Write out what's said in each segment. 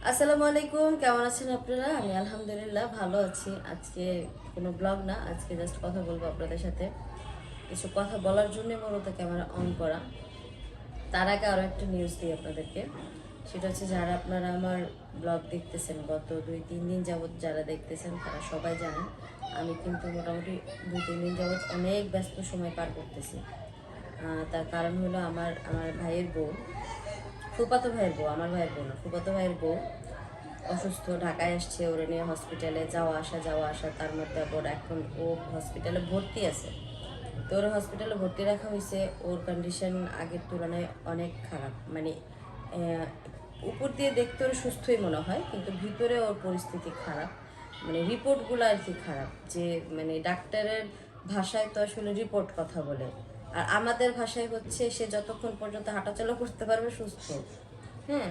আসসালামু আলাইকুম, কেমন আছেন আপনারা? আমি আলহামদুলিল্লাহ ভালো আছি। আজকে কোনো ব্লগ না, আজকে জাস্ট কথা বলবো আপনাদের সাথে। কিছু কথা বলার জন্য মূলত ক্যামেরা অন করা। তার আগে আরও একটা নিউজ দিই আপনাদেরকে। সেটা হচ্ছে, যারা আপনারা আমার ব্লগ দেখতেছেন, গত 2-3 দিন যাবৎ যারা দেখতেছেন তারা সবাই জানেন আমি কিন্তু মোটামুটি 2-3 দিন যাবৎ অনেক ব্যস্ত সময় পার করতেছি। তার কারণ হলো আমার আমার ভাইয়ের বউ, ফুফাতো ভাইয়ের বউ, আমার ভাইয়ের বউ না, ফুফাতো ভাইয়ের বউ অসুস্থ, ঢাকায় আসছে। ওরা নিয়ে হসপিটালে যাওয়া আসা, তার মধ্যে আবার এখন ও হসপিটালে ভর্তি আছে। তো ওর হসপিটালে ভর্তি রাখা হয়েছে। ওর কন্ডিশন আগের তুলনায় অনেক খারাপ, মানে উপর দিয়ে দেখতে ওর সুস্থই মনে হয়, কিন্তু ভিতরে ওর পরিস্থিতি খারাপ। মানে রিপোর্টগুলো আর কি খারাপ, যে মানে ডাক্তারের ভাষায় তো আসলে রিপোর্ট কথা বলে, আর আমাদের ভাষায় হচ্ছে সে যতক্ষণ পর্যন্ত হাঁটাচলা করতে পারবে সুস্থ। হ্যাঁ,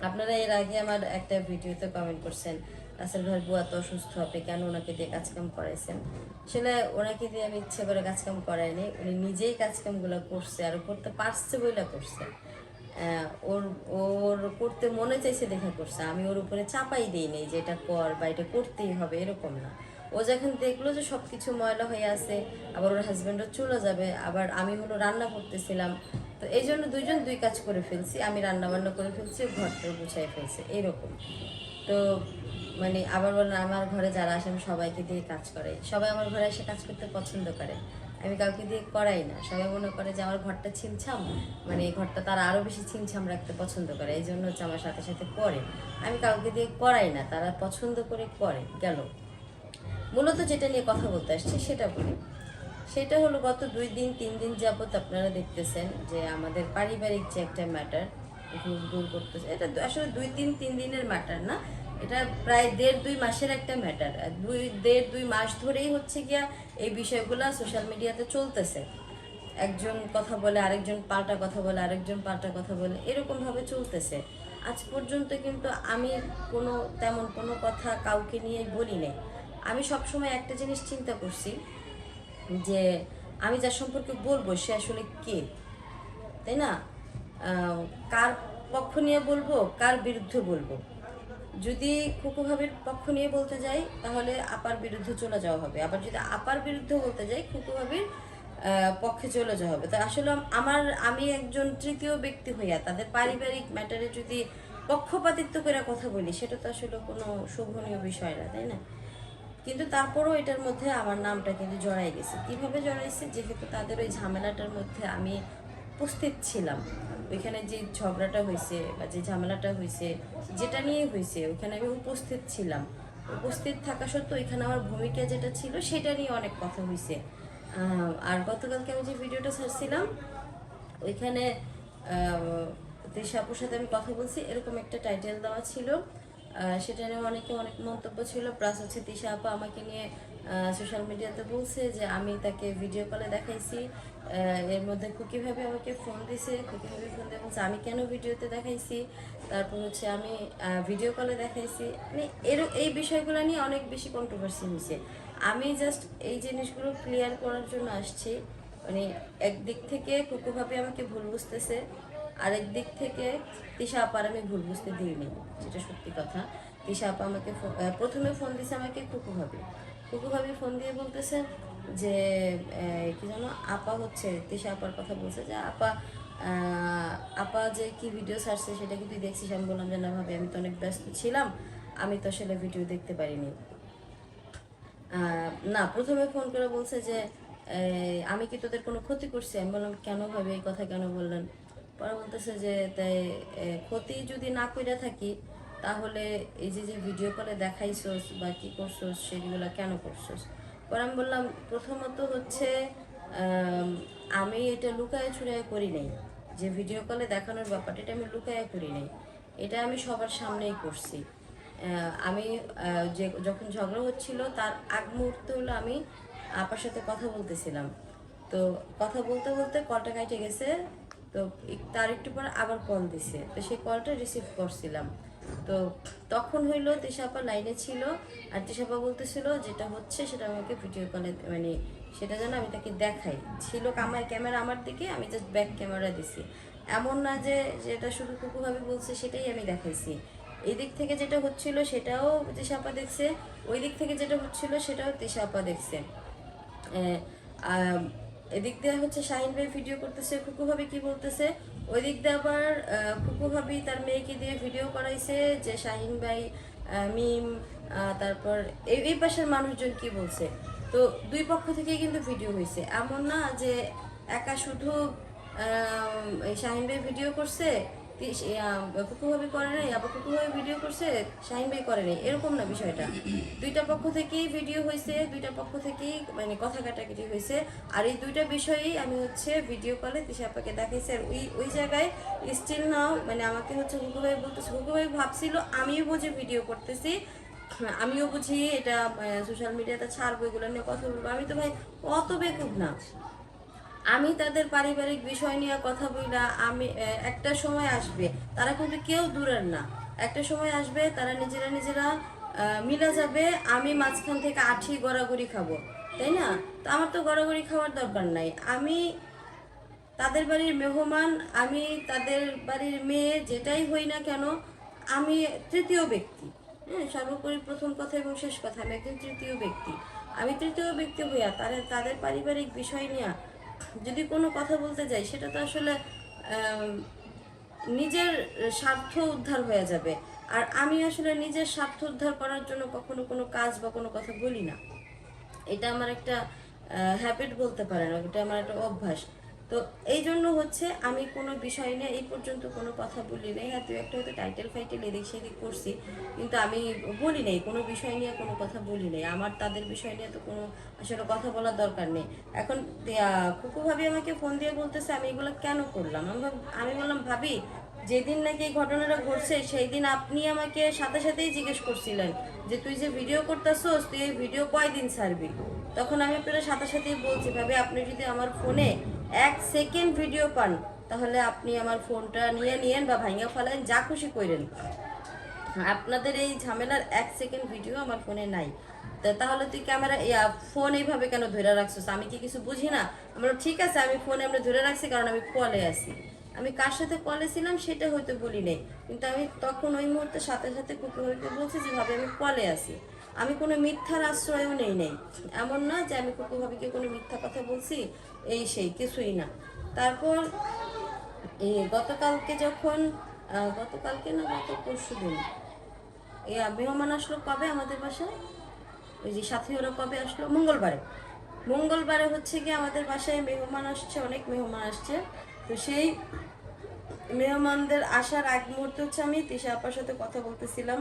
আপনারা এর আগে আমার একটা ভিডিওতে কমেন্ট করছেন, রাসেল ভাইয়ের বুয়া তো অসুস্থ, আপনি কেন ওনাকে দিয়ে কাজকাম করাইছেন? আসলে ওনাকে দিয়ে আমি ইচ্ছে করে কাজকাম করাইনি, উনি নিজেই কাজকামগুলো করছে, আর করতে পারছে বইলা করছে। ওর ওর করতে মনে চাইছে দেখা করছে, আমি ওর উপরে চাপাই দিই নেই যে এটা কর বা এটা করতেই হবে, এরকম না। ও যখন দেখলো যে সব কিছু ময়লা হয়ে আছে, আবার ওর হাজব্যান্ডও চলে যাবে, আবার আমি হলো রান্না করতেছিলাম, তো এই জন্য দুইজন দুই কাজ করে ফেলছি, আমি রান্না বান্না করে ফেলছি, ঘরটা গুছাই ফেলছে এরকম। তো মানে আবার বলেন, আমার ঘরে যারা আসে আমি সবাইকে দিয়ে কাজ করাই, সবাই আমার ঘরে এসে কাজ করতে পছন্দ করে, আমি কাউকে দিয়ে করাই না। সবাই মনে করে যে আমার ঘরটা ছিমছাম, মানে এই ঘরটা তারা আরও বেশি ছিমছাম রাখতে পছন্দ করে, এই জন্য হচ্ছে আমার সাথে সাথে করে। আমি কাউকে দিয়ে করাই না, তারা পছন্দ করে করে গেল। মূলত যেটা নিয়ে কথা বলতে আসছি সেটা বলি। সেটা হলো, গত 2-3 দিন যাবত আপনারা দেখতেছেন যে আমাদের পারিবারিক যে একটা ম্যাটার ঘুর ঘুর করতেছে। এটা আসলে 2-3 দিনের ম্যাটার না, এটা প্রায় 1.5-2 মাসের একটা ম্যাটার। 1.5-2 মাস ধরেই হচ্ছে গিয়া এই বিষয়গুলো সোশ্যাল মিডিয়াতে চলতেছে। একজন কথা বলে আরেকজন পাল্টা কথা বলে, আরেকজন পাল্টা কথা বলে, এরকমভাবে চলতেছে। আজ পর্যন্ত কিন্তু আমি তেমন কোনো কথা কাউকে নিয়ে বলি নাই। আমি সবসময় একটা জিনিস চিন্তা করছি, যে আমি যার সম্পর্কে বলবো সে আসলে কে, তাই না? কার পক্ষ নিয়ে বলবো, কার বিরুদ্ধে বলবো? যদি খুকু ভাবির পক্ষ নিয়ে বলতে যাই তাহলে আপার বিরুদ্ধে চলে যাওয়া হবে, আবার যদি আপার বিরুদ্ধে বলতে যাই খুকু ভাবির পক্ষে চলে যাওয়া হবে। তো আসলে আমি একজন তৃতীয় ব্যক্তি হইয়া তাদের পারিবারিক ম্যাটারে যদি পক্ষপাতিত্ব করে কথা বলি, সেটা তো আসলে কোনো শোভনীয় বিষয় না, তাই না? কিন্তু তারপরও এটার মধ্যে আমার নামটা কিন্তু জড়াই গেছে। কিভাবে জড়াইছে? যেহেতু তাদের ওই ঝামেলাটার মধ্যে আমি উপস্থিত ছিলাম, ওইখানে যে ঝগড়াটা হয়েছে বা যে ঝামেলাটা হয়েছে, যেটা নিয়ে হয়েছে, ওইখানে আমি উপস্থিত ছিলাম। উপস্থিত থাকা সত্ত্বেও ওইখানে আমার ভূমিকা যেটা ছিল সেটা নিয়ে অনেক কথা হয়েছে। আর গতকালকে আমি যে ভিডিওটা ছাড়ছিলাম, ওইখানে তৃষা আপুর সাথে আমি কথা বলছি এরকম একটা টাইটেল দেওয়া ছিল। সেটা নিয়ে অনেকে অনেক মন্তব্য ছিল, প্লাস হচ্ছে তৃষা আপা আমাকে নিয়ে সোশ্যাল মিডিয়াতে বলছে যে আমি তাকে ভিডিও কলে দেখাইছি। এর মধ্যে খুকি ভাবে আমাকে ফোন দিছে, খুকি ভাবে ফোন দিয়ে বলছে আমি কেন ভিডিওতে দেখাইছি, তারপর হচ্ছে আমি ভিডিও কলে দেখাইছি, মানে এই বিষয়গুলো নিয়ে অনেক বেশি কন্ট্রোভার্সি হয়েছে। আমি জাস্ট এই জিনিসগুলো ক্লিয়ার করার জন্য আসছি। মানে একদিক থেকে খুকু ভাবে আমাকে ভুল বুঝতেছে, আরেক দিক থেকে তিশা আপার আমি ভুল বুঝতে দিইনি, যেটা সত্যি কথা। তিশা আপা আমাকে প্রথমে ফোন দিছে আমাকে খুকু ভাবি ফোন দিয়ে বলতেছে যে কি জানো, আপা হচ্ছে তিশা আপার কথা বলছে যে আপা যে কি ভিডিও ছাড়ছে সেটা কি তুই দেখছিস? আমি বললাম যে না ভাবি, আমি তো অনেক ব্যস্ত ছিলাম, আমি তো আসলে ভিডিও দেখতে পারিনি। না, প্রথমে ফোন করে বলছে যে আমি কি তোদের কোনো ক্ষতি করছি? আমি বললাম কেন ভাবে এই কথা কেন বললেন? পরে বলতেছে যে তাই ক্ষতি যদি না কইরা থাকি তাহলে এই যে যে ভিডিও কলে দেখাইছোস বা কি করছোস সেগুলো কেন করছোস? পরে আমি বললাম প্রথমত হচ্ছে আম, আমি এটা লুকায় ছুড়ায় করি নাই, যে ভিডিও কলে দেখানোর ব্যাপারটা এটা আমি লুকায় করি নাই, এটা আমি সবার সামনেই করছি। আমি যে যখন ঝগড়া হচ্ছিল তার আগ মুহূর্তে হলো আমি আপার সাথে কথা বলতেছিলাম, তো কথা বলতে বলতে কলটা কেটে গেছে। তো তার একটু পর আবার কল দিছে, তো সেই কলটা রিসিভ করছিলাম। তো তখন হইলো তিশাপা লাইনে ছিল, আর তিশাপা বলতেছিল যেটা হচ্ছে সেটা আমাকে ভিডিও কলে, মানে সেটা যেন আমি তাকে দেখাই। ছিল ক্যামেরা আমার দিকে, আমি জাস্ট ব্যাক ক্যামেরা দিছি। এমন না যে যেটা শুধু কুকুভাবে বলছে সেটাই আমি দেখাইছি, এই দিক থেকে যেটা হচ্ছিল সেটাও তিশা আপা দেখছে, ওই দিক থেকে যেটা হচ্ছিল সেটাও তিশা আপা দেখছে। এদিক দিয়ে হচ্ছে শাহিন ভাই ভিডিও করতেছে, খুকু ভাবি কি বলতেছে, ওই দিক দিয়ে আবার খুকু ভাবি তার মেয়েকে দিয়ে ভিডিও করাইছে যে শাহিন ভাই মিম, তারপর এই পাশের মানুষজন কি বলছে। তো দুই পক্ষ থেকেই কিন্তু ভিডিও হয়েছে, এমন না যে একা শুধু এই শাহিন ভাই ভিডিও করছে কুকু ভাবি করে নাই, আবার কুকু ভাবি ভিডিও করছে শাহিন ভাই করে নাই, এরকম না বিষয়টা। দুইটা পক্ষ থেকেই ভিডিও হয়েছে, দুইটা পক্ষ থেকেই মানে কথা কাটাকাটি হয়েছে। আর এই দুইটা বিষয়েই আমি হচ্ছে ভিডিও কলে তিশা আপাকে দেখাইছি। আর ওই জায়গায় স্টিল নাও মানে আমাকে হচ্ছে কুকু ভাই বলতেছে, কুকু ভাই ভাবছিল আমিও বুঝে ভিডিও করতেছি, আমিও বুঝি এটা সোশ্যাল মিডিয়াতে ছাড়বো, এগুলো নিয়ে কথা বলবো। আমি তো ভাই অত বেকুব না, আমি তাদের পারিবারিক বিষয় নিয়ে কথা বইলা আমি একটা সময় আসবে, তারা কিন্তু কেউ দূরের না, একটা সময় আসবে তারা নিজেরা নিজেরা মিলে যাবে, আমি মাঝখান থেকে আঠি গড়াগড়ি খাবো, তাই না? তো আমার তো গড়াগড়ি খাওয়ার দরকার নাই, আমি তাদের বাড়ির মেহমান, আমি তাদের বাড়ির মেয়ে, যেটাই হই না কেন আমি তৃতীয় ব্যক্তি। হ্যাঁ, সর্বোপরি প্রথম কথা এবং শেষ কথা, আমি একজন তৃতীয় ব্যক্তি। আমি তৃতীয় ব্যক্তি হইয়া তাদের পারিবারিক বিষয় নিয়ে যদি কোনো কথা বলতে যাই, সেটা তো আসলে নিজের স্বার্থ উদ্ধার হয়ে যাবে। আর আমি আসলে নিজের স্বার্থ উদ্ধার করার জন্য কখনো কোনো কাজ বা কোনো কথা বলি না, এটা আমার একটা হ্যাবিট বলতে পারেন, এটা আমার একটা অভ্যাস। তো এই জন্য হচ্ছে আমি কোনো বিষয় নিয়ে এই পর্যন্ত কোনো কথা বলি নাই। হ্যাঁ, তুই একটা হয়তো টাইটেল ফাইটেল এদিক সেদিক করছি, কিন্তু আমি বলি নাই কোনো বিষয় নিয়ে কোনো কথা বলি নাই। আমার তাদের বিষয় নিয়ে তো কোনো আসলে কথা বলার দরকার নেই। এখন কুকু ভাবি আমাকে ফোন দিয়ে বলতেছে আমি এগুলো কেন করলাম। আমি বললাম ভাবি, যেদিন নাকি এই ঘটনাটা ঘটছে সেই দিন আপনি আমাকে সাথে সাথেই জিজ্ঞেস করছিলেন যে তুই যে ভিডিও করতেছস তুই এই ভিডিও কয়দিন ছাড়বি। তখন আমি আপনার সাথে সাথেই বলছি ভাবি, আপনি যদি আমার ফোনে 1 সেকেন্ড ভিডিও পান তাহলে আপনি আমার ফোনটা নিয়েন বা ভাঙিয়া ফেলেন, যা খুশি করেন, আপনাদের এই ঝামেলার 1 সেকেন্ড ভিডিও আমার ফোনে নাই। তাহলে তুই ক্যামেরা ফোন এইভাবে কেন ধরে রাখছিস, আমি কি কিছু বুঝি না? আমরা ঠিক আছে, আমি ফোন এমনি ধরে রাখছি কারণ আমি কলে আছি, আমি কার সাথে কলে ছিলাম সেটা হয়তো বলি নাই, কিন্তু আমি তখন ওই মুহূর্তে সাথে সাথে কুকুরকে বলছি যে ভাবে আমি কলে আছি, আমি কোনো মিথ্যার আশ্রয়ও নেই। এমন না যে আমি কুকুর ভাবিকে কোনো মিথ্যা কথা বলছি, এই সেই কিছুই না। তারপর এই গতকালকে যখন গতকালকে না গত পরশু দিন মেহমান আসলো কবে আমাদের বাসায়, ওই যে সাথী ওরা কবে আসলো, মঙ্গলবারে হচ্ছে কি আমাদের বাসায় মেহমান আসছে, অনেক মেহমান আসছে। তো সেই মেহমানদের আসার আগ মুহূর্তে হচ্ছে আমি তিশা আপার সাথে কথা বলতেছিলাম।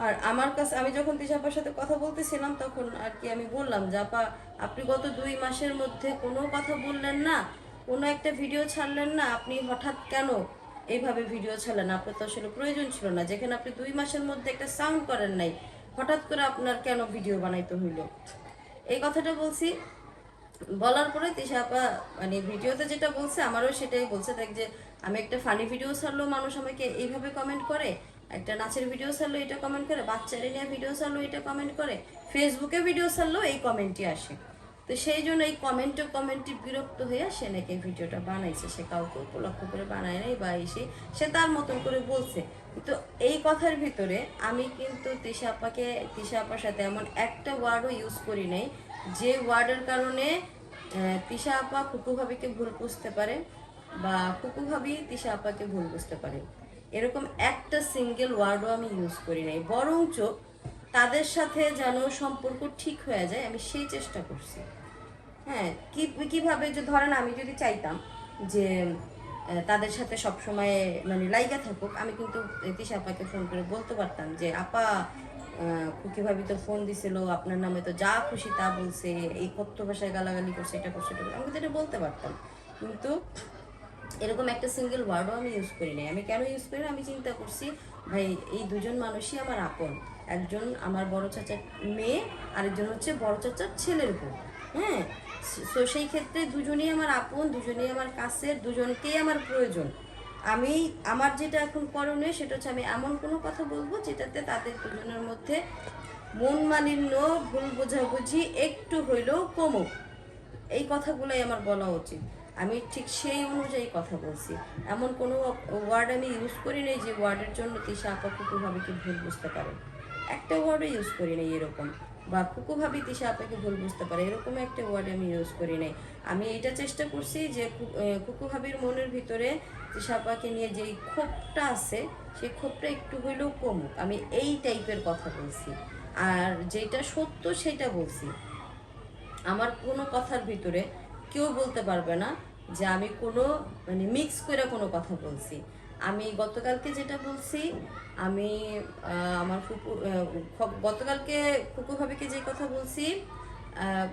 আর আমার কাছে আমি যখন তিশা আপার সাথে কথা বলতেছিলাম তখন আর কি আমি বললাম যে আপা, আপনি গত 2 মাসের মধ্যে কোনো কথা বললেন না, কোনো একটা ভিডিও ছাড়লেন না, আপনি হঠাৎ কেন এইভাবে ভিডিও ছাড়লেন? আপনার তো আসলে প্রয়োজন ছিল না, যেখানে আপনি 2 মাসের মধ্যে একটা সাউন্ড করেন নাই, হঠাৎ করে আপনার কেন ভিডিও বানাইতে হইলো? এই কথাটা বলছি। বলার পরে তিশা আপা মানে ভিডিওতে যেটা বলছে আমারও সেটাই বলছে, দেখ যে আমি একটা ফানি ভিডিও ছাড়লেও মানুষ আমাকে এইভাবে কমেন্ট করে, একটা নাচের ভিডিও ছাড়লো এটা কমেন্ট করে, বাচ্চারে নিয়ে ভিডিও ছাড়লো এটা কমেন্ট করে, ফেসবুকে ভিডিও ছাড়লেও এই কমেন্টই আসে। তো সেই জন্য এই কমেন্টে বিরক্ত হয়ে সে নাকি ভিডিওটা বানাইছে, সে কাউকে উপলক্ষ করে বানায় নাই বা এসে সে তার মতন করে বলছে। তো এই কথার ভিতরে আমি কিন্তু তিশা আপার সাথে এমন একটা ওয়ার্ডও ইউজ করি নাই যে ওয়ার্ডের কারণে তিশা আপা খুকু ভাবিকে ভুল বুঝতে পারে বা খুকু ভাবি তিশা আপাকে ভুল বুঝতে পারে, এরকম একটা সিঙ্গেল ওয়ার্ডও আমি ইউজ করি নাই। বরঞ্চ তাদের সাথে যেন সম্পর্ক ঠিক হয়ে যায় আমি সেই চেষ্টা করছি। হ্যাঁ, কিভাবে যে ধরেন আমি যদি চাইতাম যে তাদের সাথে সবসময় মানে লাইগা থাকুক, আমি কিন্তু তিশা আপাকে ফোন করে বলতে পারতাম যে আপা, খুকি ভাবি তো ফোন দিছিল আপনার নামে, তো যা খুশি তা বলছে, এই কথ্য ভাষায় গালাগালি করছে, এটা করছে, এটা করছে, আমি কিন্তু এটা বলতে পারতাম। কিন্তু এরকম একটা সিঙ্গেল ওয়ার্ডও আমি ইউজ করি নাই। আমি কেন ইউজ করি না, আমি চিন্তা করছি ভাই এই দুজন মানুষই আমার আপন, একজন আমার বড় চাচার মেয়ে, আরেকজন হচ্ছে বড় চাচার ছেলের বউ। হ্যাঁ, তো সেই ক্ষেত্রে দুজনেই আমার আপন, দুজনেই আমার কাছের, দুজনকেই আমার প্রয়োজন। আমি আমার যেটা এখন করণীয় সেটা হচ্ছে আমি এমন কোনো কথা বলবো যেটাতে তাদের দুজনের মধ্যে মন মালিন্য, ভুল বোঝাবুঝি একটু হইলেও কমুক, এই কথাগুলোই আমার বলা উচিত। আমি ঠিক সেই অনুযায়ী কথা বলছি। এমন কোনো ওয়ার্ড আমি ইউজ করি নাই যে ওয়ার্ডের জন্য তিশা আপা ফুপু ভাবিকে ভুল বুঝতে পারে। একটা ওয়ার্ডও ইউজ করি নাই এরকম, বা ফুপু ভাবি তিশা আপাকে ভুল বুঝতে পারে এরকম একটা ওয়ার্ড আমি ইউজ করি নাই। আমি এটা চেষ্টা করছি যে ফুপু ভাবির মনের ভিতরে তিশা আপাকে নিয়ে যেই ক্ষোভটা আছে সেই ক্ষোভটা একটু হইলেও কমুক, আমি এই টাইপের কথা বলছি। আর যেটা সত্য সেটা বলছি। আমার কোনো কথার ভিতরে কেউ বলতে পারবে না যে আমি কোনো মানে মিক্স করে কোনো কথা বলছি। আমি গতকালকে যেটা বলছি, আমি আমার ফুপু গতকালকে ফুপু ভাবিকে যে কথা বলছি,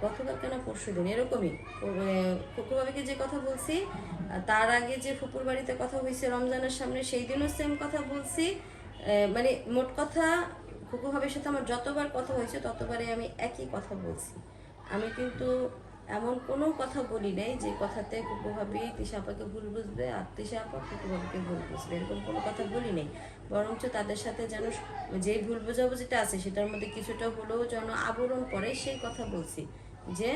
গতকালকে না পরশু দিন এরকমই ফুপু ভাবিকে যে কথা বলছি, তার আগে যে ফুপুর বাড়িতে কথা হয়েছে রমজানের সামনে সেই দিনও সেম কথা বলছি। মানে মোট কথা ফুপু ভাবির সাথে আমার যতবার কথা হয়েছে ততবারই আমি একই কথা বলছি। আমি কিন্তু এমন কোনো কথা বলি নাই যে কথাতে ফুপু ভাবি তিশা আপাকে ভুল বুঝবে আর তিশা আপা ফুপু ভাবিকে ভুল বুঝবে, এরকম কোনো কথা বলি নাই। বরঞ্চ তাদের সাথে যেন যে ভুল বোঝাবুঝিটা আছে সেটার মধ্যে কিছুটা হলেও যেন আবরণ পড়ে সেই কথা বলছি। যে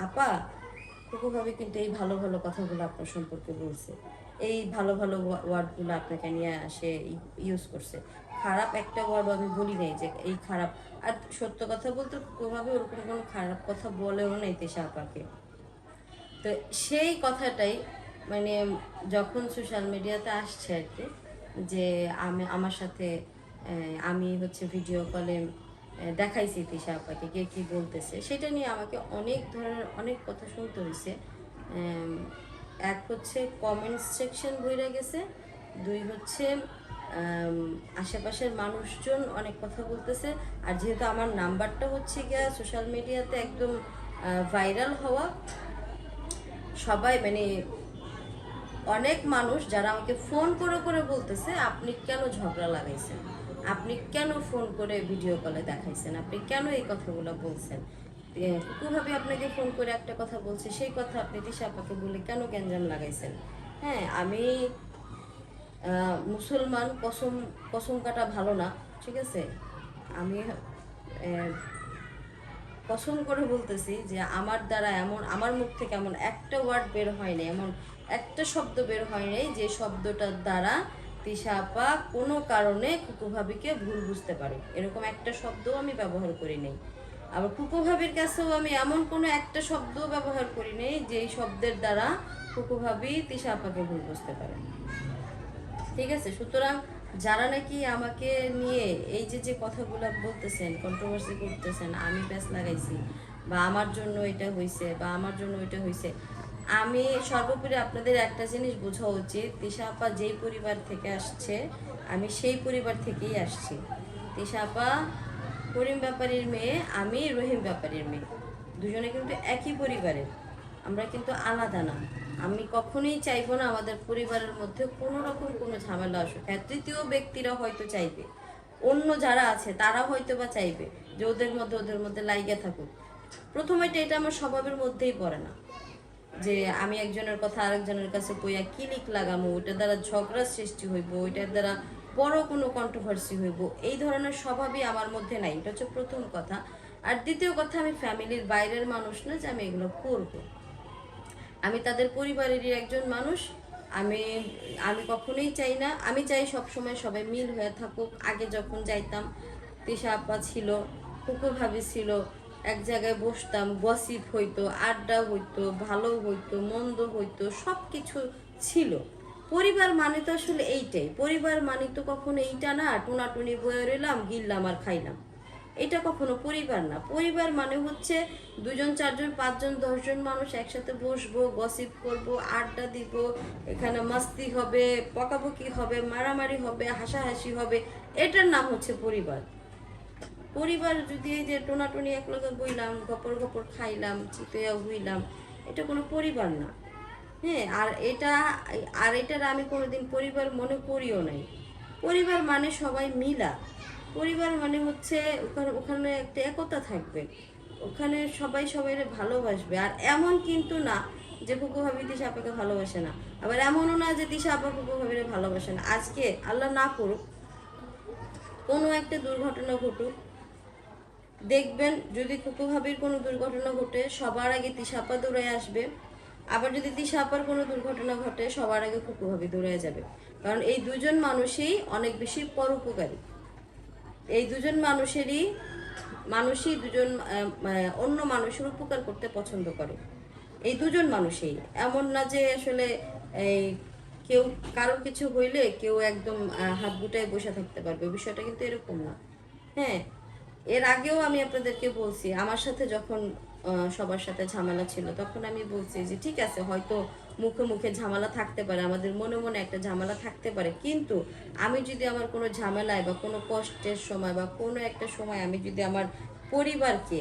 আপা ফুপু ভাবি কিন্তু এই ভালো ভালো কথাগুলো আপনার সম্পর্কে বলছে, এই ভালো ভালো ওয়ার্ডগুলো আপনাকে নিয়ে আসে ইউজ করছে। খারাপ একটা ওয়ার্ড আমি বলি নাই যে এই খারাপ। আর সত্য কথা বলতে কোনোভাবে ওরকম কোনো খারাপ কথা বলেও নাই তেশা আপাকে। তো সেই কথাটাই মানে যখন সোশ্যাল মিডিয়াতে আসছে আর কি, যে আমার সাথে আমি হচ্ছে ভিডিও কলে দেখাইছি তিশা আপাকে কে কী বলতেছে, সেটা নিয়ে আমাকে অনেক ধরনের অনেক কথা শুনতে হয়েছে। এক হচ্ছে কমেন্টস সেকশন বইরা গেছে, দুই হচ্ছে আশেপাশের মানুষজন অনেক কথা বলতেছে। আর যেহেতু আমার নাম্বারটা হচ্ছে গিয়া সোশ্যাল মিডিয়াতে একদম ভাইরাল হওয়া, সবাই মানে অনেক মানুষ যারা আমাকে ফোন করে করে বলতেছে আপনি কেন ঝগড়া লাগাইছেন, আপনি কেন ফোন করে ভিডিও কলে দেখাইছেন, আপনি কেন এই কথাগুলো বলছেন, কুকুরভাবে আপনাকে ফোন করে একটা কথা বলছে সেই কথা আপনি তিশা আপাকে বলে কেন গ্যাঞ্জাম লাগাইছেন। হ্যাঁ, আমি মুসলমান, কসম কসম কাটা ভালো না, ঠিক আছে। আমি কসম করে বলতেছি যে আমার দ্বারা এমন আমার মুখ থেকে এমন একটা ওয়ার্ড বের হয়নি, এমন একটা শব্দ বের হয়নি যে শব্দটার দ্বারা তিশা আপা কোনো কারণে কুকু ভাবিকে ভুল বুঝতে পারে, এরকম একটা শব্দও আমি ব্যবহার করি নাই। আবার কুকু ভাবির কাছেও আমি এমন কোনো একটা শব্দ ব্যবহার করি নাই যেই শব্দের দ্বারা কুকু ভাবি তিশা আপাকে ভুল বুঝতে পারে। ঠিক আছে, সুতরাং যারা নাকি আমাকে নিয়ে এই যে যে কথাগুলো বলতেছেন, কন্ট্রোভার্সি করতেছেন, আমি প্যাচ লাগাইছি বা আমার জন্য এটা হয়েছে বা আমার জন্য ওইটা হয়েছে, আমি সর্বোপরি আপনাদের একটা জিনিস বোঝা উচিত, তিশা আপা যেই পরিবার থেকে আসছে আমি সেই পরিবার থেকেই আসছি। তিশা আপা করিম ব্যাপারীর মেয়ে, আমি রহিম ব্যাপারীর মেয়ে, দুজনে কিন্তু একই পরিবারের, আমরা কিন্তু আলাদা না। আমি কখনোই চাইবো না আমাদের পরিবারের মধ্যে কোনো রকম কোনো ঝামেলা আসুক। হ্যাঁ, তৃতীয় ব্যক্তিরা হয়তো চাইবে, অন্য যারা আছে তারা হয়তো বা চাইবে যে ওদের মধ্যে লাইগা থাকুক। প্রথমে এটা আমার স্বভাবের মধ্যেই পড়ে না যে আমি একজনের কথা আরেকজনের কাছে কইয়া কিলিক লাগামো, ওইটার দ্বারা ঝগড়ার সৃষ্টি হইব, ওইটার দ্বারা বড় কোনো কন্ট্রোভার্সি হইব, এই ধরনের স্বভাবই আমার মধ্যে নাই। এটা হচ্ছে প্রথম কথা। আর দ্বিতীয় কথা, আমি ফ্যামিলির বাইরের মানুষ না যে আমি এগুলো করবো। আমি তাদের পরিবারেরই একজন মানুষ। আমি আমি কখনোই চাই না, আমি চাই সবসময় সবাই মিল হয়ে থাকুক। আগে যখন যাইতাম তিশা আপা ছিল, কুকু ভাবি ছিল, এক জায়গায় বসতাম, গসিপ হইতো, আড্ডা হইতো, ভালো হইতো, মন্দ হইতো, সব কিছু ছিল। পরিবার মানে তো আসলে এইটাই, পরিবার মানে তো কখনো এইটা না টুনাটুনি বয়ে রইলাম, গিললাম আর খাইলাম, এটা কখনো পরিবার না। পরিবার মানে হচ্ছে দুজন, চারজন, পাঁচজন, 10জন মানুষ একসাথে বসবো, গসিপ করব, আড্ডা দিব, এখানে মাস্তি হবে, পকাপকি হবে, মারামারি হবে, হাসাহাসি হবে, এটার নাম হচ্ছে পরিবার। পরিবার যদি এই যে টোনাটুনি এক লগে বইলাম, গপর গপর খাইলাম, চিতইয়া হইলাম, এটা কোনো পরিবার না। হ্যাঁ, এটার আমি কোনোদিন পরিবার মনে করিও নাই। পরিবার মানে সবাই মিলা, পরিবার মানে হচ্ছে ওখানে একটা একতা থাকবে, ওখানে সবাই সবাইরে ভালোবাসবে। আর এমন কিন্তু না যে কুকু ভাবি তিশা আপাকে ভালোবাসে না, আবার এমনও না যে তিশা আপা কুকু ভাবিরে ভালোবাসে না। আজকে আল্লাহ না করুক কোনো একটা দুর্ঘটনা ঘটুক, দেখবেন যদি কুকু ভাবির কোনো দুর্ঘটনা ঘটে সবার আগে তিশা আপা দৌড়ে আসবে, আবার যদি তিশা আপার কোনো দুর্ঘটনা ঘটে সবার আগে কুকু ভাবি দৌড়ে যাবে, কারণ এই দুজন মানুষই অনেক বেশি পরোপকারী। এই দুজন মানুষই দুজন অন্য মানুষের উপকার করতে পছন্দ করে। এই দুজন মানুষই, এমন না যে আসলে এই কেউ কারোর কিছু হইলে কেউ একদম হাত গুটায় বসে থাকতে পারবে, বিষয়টা কিন্তু এরকম না। হ্যাঁ, এর আগেও আমি আপনাদেরকে বলছি, আমার সাথে যখন সবার সাথে ঝামেলা ছিল তখন আমি বলছি যে ঠিক আছে, হয়তো মুখে মুখে ঝামেলা থাকতে পারে, আমাদের মনে মনে একটা ঝামেলা থাকতে পারে, কিন্তু আমি যদি আমার কোনো ঝামেলায় বা কোনো কষ্টের সময় বা কোনো একটা সময় আমি যদি আমার পরিবারকে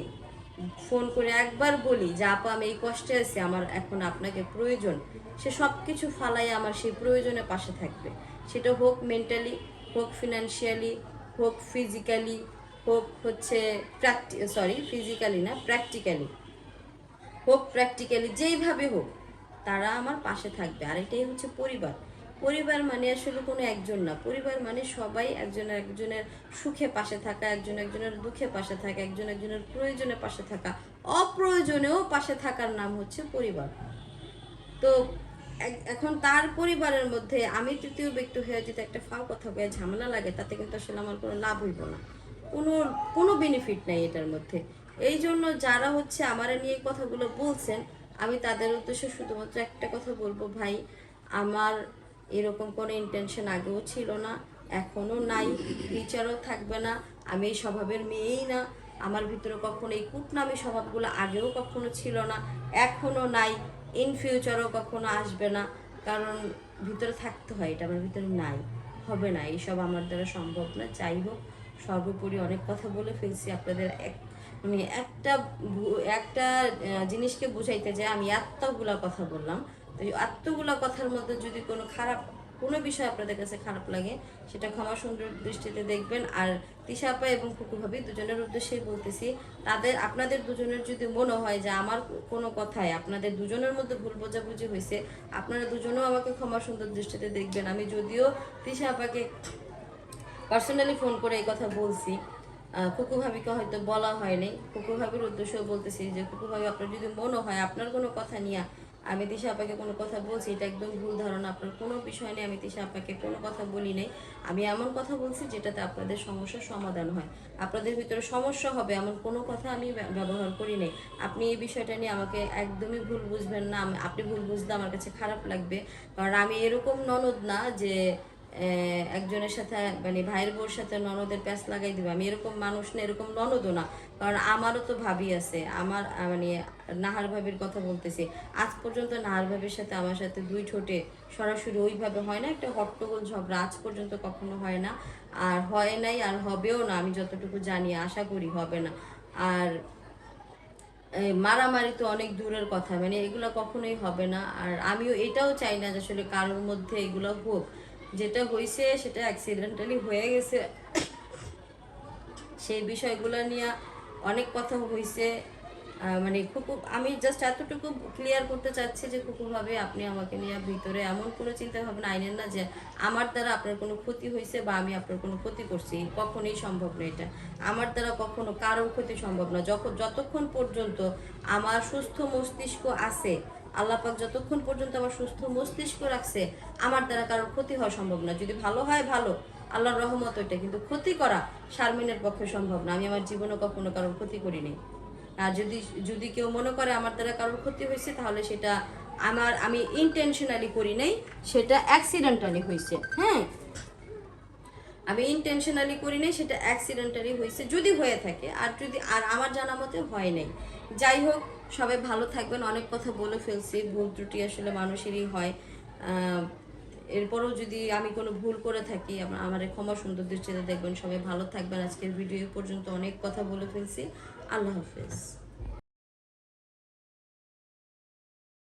ফোন করে একবার বলি যে আপা আমি এই কষ্টে আছি, আমার এখন আপনাকে প্রয়োজন, সে সব কিছু ফালাই আমার সেই প্রয়োজনে পাশে থাকবে। সেটা হোক মেন্টালি, হোক ফিনান্সিয়ালি, হোক ফিজিক্যালি, হোক হচ্ছে ফিজিক্যালি না, প্র্যাকটিক্যালি যেইভাবে হোক তারা আমার পাশে থাকবে। আর এটাই হচ্ছে পরিবার। পরিবার মানে আসলে কোনো একজন না, পরিবার মানে সবাই একজন একজনের সুখে পাশে থাকা, একজন একজনের দুঃখে পাশে থাকা, একজন একজনের প্রয়োজনে পাশে থাকা, অপ্রয়োজনেও পাশে থাকার নাম হচ্ছে পরিবার। তো এখন তার পরিবারের মধ্যে আমি তৃতীয় ব্যক্তি হয়ে যদি একটা ফাও কথা বলে ঝামেলা লাগে, তাতে কিন্তু আসলে আমার কোনো লাভ হইব না, কোনো কোনো বেনিফিট নাই এটার মধ্যে। এই জন্য যারা হচ্ছে আমার নিয়ে কথাগুলো বলছেন, আমি তাদের উদ্দেশ্যে শুধুমাত্র একটা কথা বলবো, ভাই আমার এরকম কোনো ইন্টেনশন আগেও ছিল না, এখনো নাই, ফিউচারও থাকবে না। আমি এই স্বভাবের মেয়েই না, আমার ভিতরে কখনো এই কুটনামি স্বভাবগুলো আগেও কখনো ছিল না, এখনো নাই, ইন ফিউচারও কখনো আসবে না। কারণ ভিতরে থাকতে হয়, এটা আমার ভিতরে নাই, হবে না, এইসব আমার দ্বারা সম্ভব না। যাই হোক, সর্বোপরি অনেক কথা বলে ফেলছি আপনাদের। মানে একটা একটা জিনিসকে বুঝাইতে যে আমি এতগুলা কথা বললাম, তো এতগুলা কথার মধ্যে যদি কোনো বিষয় আপনাদের কাছে খারাপ লাগে, সেটা ক্ষমা সুন্দর দৃষ্টিতে দেখবেন। আর তিশা আপা এবং কুকু ভাবি দুজনের উদ্দেশ্যেই বলতেছি, আপনাদের দুজনের যদি মনে হয় যে আমার কোনো কথায় আপনাদের দুজনের মধ্যে ভুল বোঝাবুঝি হয়েছে, আপনারা দুজনেও আমাকে ক্ষমা সুন্দর দৃষ্টিতে দেখবেন। আমি যদিও তিশা আপাকে পার্সোনালি ফোন করে এই কথা বলছি, কুকু ভাবিকে হয়তো বলা হয়নি। কুকু ভাবির উদ্দেশ্যও বলতেছি যে কুকু ভাবি, আপনার যদি মনে হয় আপনার কোনো কথা নিয়ে আমি তিশা আপাকে কোনো কথা বলছি, এটা একদম ভুল ধারণা। আপনার কোনো বিষয় নিয়ে আমি তিশা আপাকে কোনো কথা বলি নাই। আমি এমন কথা বলছি যেটাতে আপনাদের সমস্যার সমাধান হয়, আপনাদের ভিতরে সমস্যা হবে এমন কোনো কথা আমি ব্যবহার করি নাই। আপনি এই বিষয়টা নিয়ে আমাকে একদমই ভুল বুঝবেন না। আপনি ভুল বুঝলে আমার কাছে খারাপ লাগবে, কারণ আমি এরকম ননদ না যে একজনের সাথে মানে ভাইয়ের বউর সাথে ননদের প্যাঁচ লাগাই দিবে। আমি এরকম মানুষ না, এরকম ননদও না। কারণ আমারও তো ভাবি আছে, আমার মানে নাহার ভাবির কথা বলতেছি, আজ পর্যন্ত নাহার ভাবির সাথে আমার সাথে দুই ঠোঁটে সরাসরি ওইভাবে হয় না, একটা হট্টগোল ঝগড়া আজ পর্যন্ত কখনো হয় না, আর হয় নাই, আর হবেও না, আমি যতটুকু জানি, আশা করি হবে না। আর মারামারি তো অনেক দূরের কথা, মানে এগুলো কখনোই হবে না। আর আমিও এটাও চাই না যে আসলে কারোর মধ্যে এগুলো হোক। যেটা হয়েছে সেটা অ্যাক্সিডেন্টালি হয়ে গেছে, সেই বিষয়গুলো নিয়ে অনেক কথা হয়েছে। মানে আমি জাস্ট এতটুকু ক্লিয়ার করতে চাচ্ছি যে ভাবে আপনি আমাকে নিয়ে ভিতরে এমন কোনো চিন্তা ভাবনা আইনেন না যে আমার দ্বারা আপনার কোনো ক্ষতি হয়েছে বা আমি আপনার কোনো ক্ষতি করছি। কখনোই সম্ভব না এটা। আমার দ্বারা কখনো কারোর ক্ষতি সম্ভব না। যতক্ষণ পর্যন্ত আমার সুস্থ মস্তিষ্ক আছে, আল্লাপাক যতক্ষণ পর্যন্ত আমার সুস্থ মস্তিষ্ক রাখছে, আমার দ্বারা কারোর ক্ষতি হওয়া সম্ভব না। যদি ভালো হয় ভালো, আল্লাহর রহমত ওইটা, কিন্তু ক্ষতি করা শারমিনের পক্ষে সম্ভব না। আমি আমার জীবনে কখনো কারোর ক্ষতি করিনি। আর যদি কেউ মনে করে আমার দ্বারা কারোর ক্ষতি হয়েছে, তাহলে সেটা আমি ইনটেনশনালি করি নাই, সেটা অ্যাক্সিডেন্টালি হয়েছে। হ্যাঁ, আমি ইনটেনশনালি করি নাই, সেটা অ্যাক্সিডেন্টালি হয়েছে যদি হয়ে থাকে। আর আমার জানা মতে হয় নাই। যাই হোক, সবাই ভালো থাকবেন। অনেক কথা বলে ফেলছি, ভুল ত্রুটি আসলে মানুষেরই হয়। এরপরও যদি আমি কোনো ভুল করে থাকি, আমার ক্ষমা সুন্দর দৃষ্টিতে দেখবেন। সবাই ভালো থাকবেন। আজকের ভিডিও পর্যন্ত অনেক কথা বলে ফেলছি। আল্লাহ হাফেজ।